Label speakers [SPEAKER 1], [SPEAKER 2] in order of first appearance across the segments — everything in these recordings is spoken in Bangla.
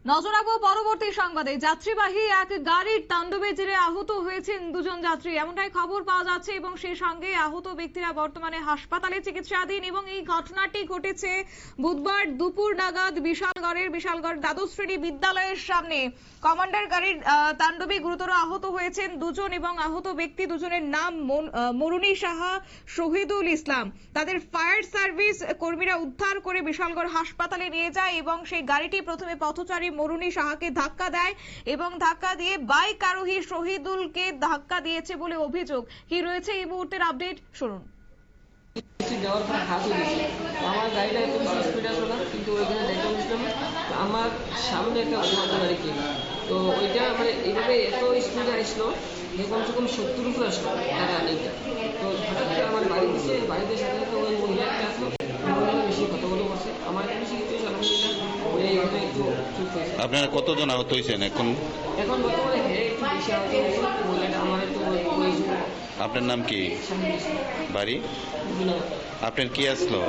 [SPEAKER 1] নজর রাখবো পরবর্তী সংবাদে। যাত্রীবাহী এক গাড়ির তাণ্ডবে জেরে আহত হয়েছেন দুজন যাত্রী, এমনটাই খবর পাওয়া যাচ্ছে এবং সেই সঙ্গে আহত ব্যক্তিরা বর্তমানে হাসপাতালে চিকিৎসাধীন। এবং এই ঘটনাটি ঘটেছে বুধবার দুপুর নাগাদ বিশালগড় দ্বাদশ শ্রেণী বিদ্যালয়ের সামনে। কমান্ডার গাড়ির তাণ্ডবে গুরুতর আহত হয়েছেন দুজন এবং আহত ব্যক্তি দুজনের নাম মরুনী সাহা, শহীদুল ইসলাম। তাদের ফায়ার সার্ভিস কর্মীরা উদ্ধার করে বিশালগড় হাসপাতালে নিয়ে যায় এবং সেই গাড়িটি প্রথমে পথচারী মরুনী সাহাকে ধাক্কা দেয় এবং ধাক্কা দিয়ে বাইক আরোহী শহীদুলকে ধাক্কা দিয়েছে বলে অভিযোগ। কি রয়েছে এই মুহূর্তের আপডেট শুনুন।
[SPEAKER 2] আমার গাড়িটা একটু স্পিড আসলো না, কিন্তু ওইখানে দেখতে পাচ্ছিলাম আমার সামনে একটা অন্য গাড়ি ছিল, তো ওইটা মানে এইভাবে এত স্পিডে আসলো যে কমসে কম 70 উপরে আসলো তারা এইটা। তো হঠাৎ করে আমার বাড়ি দিচ্ছে, বাড়িতে সাথে সাথে ওই মহিলাটা আসলো, মহিলা বেশি কথা বলে বসে আমার বেশি কিছু আলহামদুলিল্লাহ এইভাবে একটু ঠিক হয়েছে।
[SPEAKER 3] আপনারা কতজন আহত হয়েছেন এখন?
[SPEAKER 2] এখন বর্তমানে একটু বেশি আহত হয়েছে, মহিলাটা আমার একটু
[SPEAKER 3] আপনার নাম কি? বাড়ি আপনার কি আসলো?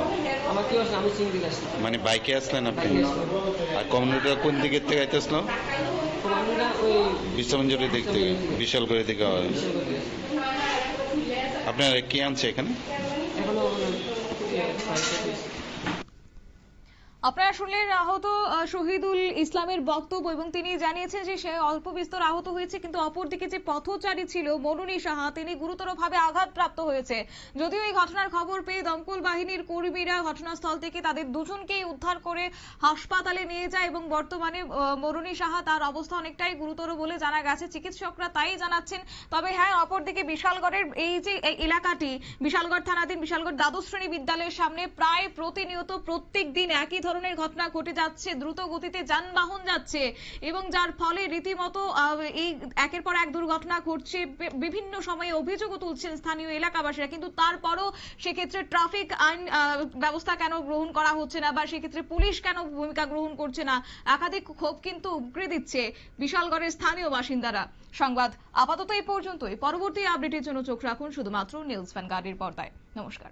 [SPEAKER 2] আমার কি আসলো, আমি চিংড়ি আসলাম।
[SPEAKER 3] মানে বাইকে আসলেন আপনি? আর কমিউনিটিটা কোন দিকের থেকে আইতে আসলো?
[SPEAKER 2] ওই
[SPEAKER 3] বিশ্বমঞ্জুরি দিক থেকে, বিশাল করে দিকে। আপনার কি আনছে এখানে?
[SPEAKER 2] এখনো
[SPEAKER 1] আপনারা শুনলেন আহত শহীদুল ইসলামের বক্তব্য এবং তিনি জানিয়েছেন যে সে অল্প বিস্তর আহত হয়েছে, কিন্তু অপরদিকে যে পথচারী ছিল মরুনী সাহা তিনি গুরুতরভাবে আঘাতপ্রাপ্ত হয়েছে। যদিও এই ঘটনার খবর পেয়ে দমকল বাহিনীর কর্মীরা ঘটনাস্থল থেকে তাদের দুজনকেই উদ্ধার করে হাসপাতালে নিয়ে যায় এবং বর্তমানে মরুনী সাহা তার অবস্থা অনেকটাই গুরুতর বলে জানা গেছে, চিকিৎসকরা তাই জানাচ্ছেন। তবে হ্যাঁ, অপরদিকে বিশালগড়ের এই যে এলাকাটি, বিশালগড় থানাধীন বিশালগড় দ্বাদশ শ্রেণী বিদ্যালয়ের সামনে প্রায় প্রতিনিয়ত প্রত্যেক দিন একই ধরনের ঘটনা ঘটে যাচ্ছে, দ্রুত গতিতে যানবাহন যাচ্ছে এবং যার ফলে রীতিমতো এই একের পর এক দুর্ঘটনা ঘটছে। বিভিন্ন সময়ে অভিযোগও তুলছেন স্থানীয় এলাকাবাসীরা, কিন্তু তারপরও সেক্ষেত্রে ট্রাফিক আইন ব্যবস্থা কেন গ্রহণ করা হচ্ছে না বা সেক্ষেত্রে পুলিশ কেন ভূমিকা গ্রহণ করছে না, একাধিক ক্ষোভ কিন্তু উগরে দিচ্ছে বিশালগড়ের স্থানীয় বাসিন্দারা। সংবাদ আপাতত এই পর্যন্তই। পরবর্তী আপডেটের জন্য চোখ রাখুন শুধুমাত্র নিউজ ভ্যানগার্ডের পর্দায়। নমস্কার।